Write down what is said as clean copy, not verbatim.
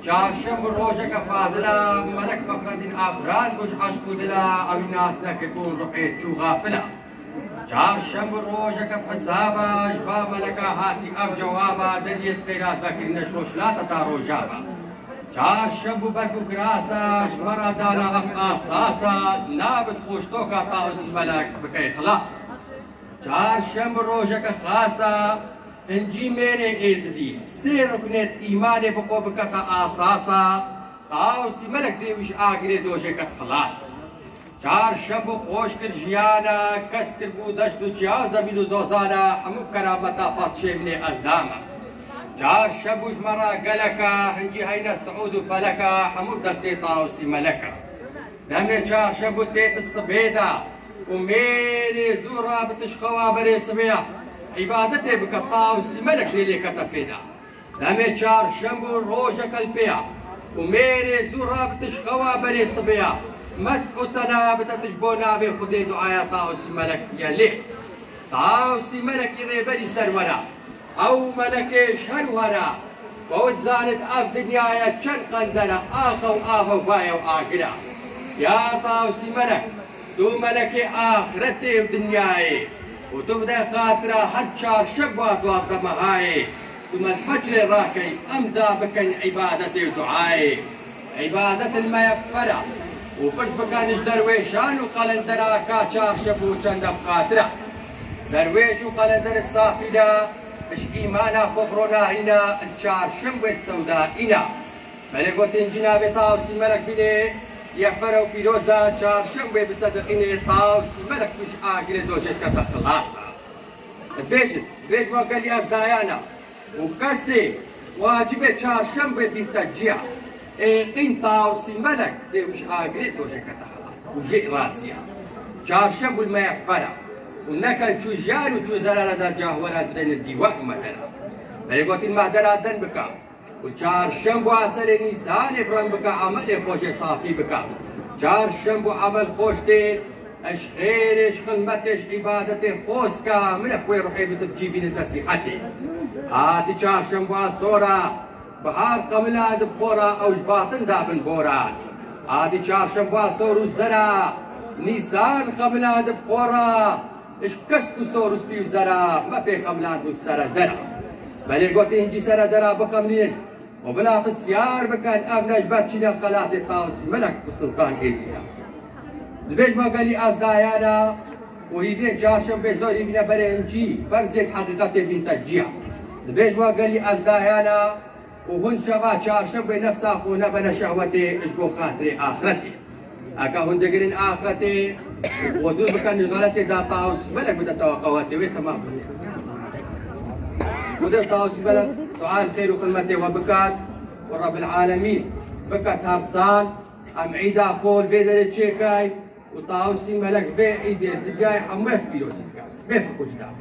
چهارشنبه روژك فاضلة ملك فخر الدين أفراد بوش عشق دلا أو الناس نكبون رقيت شو غافلة چهارشنبه روژك بحسابة جبا ملكا هاتي أف جوابا دليت خيرات بكر نشروش لا تتارو جابا چهارشنبه بركو كراسة جمرا دانا أف آساسا نابت خوشتوكا طاوس ملك بكي خلاصة چهارشنبه روژك خاصة هنجي ميري ازدي سيركنت ايماني بخو بكتا اساسا خاوسي ملك ديوش اگري دوجه كت خلاص چهارشنبه خوش كر جيانا كس كر بو دشتو چيا زميدو زوزانا حمو كرامتا پاتشه من ازداما چهارشنبه جمرا قلكا هنجي هينا سعود فلكا حمو دستي طاوسي ملكا دمي چهارشنبه تيت الصبيدا وميري زورا بتشخوا بري صبيح عبادته بكطاوسي ملك ديلي كتفيدا دمي چهارشنبه روجك البيع وميري زورا بتشخوا بري صبيح مت أسنا بتتجبونا بخدي دعايا طاوسي ملك يلي طاوسي ملك يريبري سرورا أو ملك شهرورا ووتزانت أف دنيايا چن قندرا آخو آخو بايا وآقرا يا طاوسي ملك دو ملك آخرتي ودنياي وتبدا خاطرة هر چهارشنبه دوازده مهاي ثم الفجر راكي أمدا بكن عبادتي ودعاي عبادة الميفرة وبرز بكانش درويشان وقلندرا كا چهارشنبه وچند بخاطرة درويش وقلندر الصافدة اش إيمانا خفرنا هنا الچهارشنبه سودائنا ملكوتين جناب طاوسي ملك بني يفرو بيروزا چهارشنبه بصدقين طاوسي ملك مش آقل دوجت كتا خلاصة بيج ما قال لي أصدايانا وكسي واجبه چهارشنبه بيتجيع قين طاوسي ملك دي مش آقل دوجت كتا خلاصة وجي راسيا چهارشنبه الميفرة ونكن شو جان وشو زلالة دا جاهورات بدين الديوان ومدنا ملكوتين مهدرات دن بكا والچهارشنبه اثر نيسان ابراهيم بكا عمل خوش صافي بكا چهارشنبه عمل خوش ديت اش خيرش خدمتش عبادتي خوسكا من اخوي روحي بتجيبين نصيحتي هاتي چهارشنبه صورة بهار خملاد بخورا او جباطن دابن بوران هاتي چهارشنبه صورو زرا نيسان خملاد بخورا اش كسكو صورو سبيو زرا ما بي خملاد بو سرا درا بلي قوتي هنجي سرا درا بخملين وبلا بسيار بكان ابناج باتشينا خلاتي طاوسي ملك وسلطان ايزيا البيج ما قال لي ازدايانا وهي بين چهارشنبه زوري بنا برنجي فرزت حقيقتي بين تجيع البيج ما قال لي ازدايانا وهن شبا چهارشنبه نفسا خونا بنا شهوتي اشبو خاطري اخرتي اكا هن دقرين اخرتي ودود بكان غلطي دا طاوسي ملك بدا توقعاتي وي تمام ودر طاوسي ملك دعاء الخير وخدمته وبكات ورب العالمين بكات هارسان ام عيدا خول فيدا لتشيكاي وطاوسي ملك في عيد الدجاي حماس بيلوسي بيفكو جدام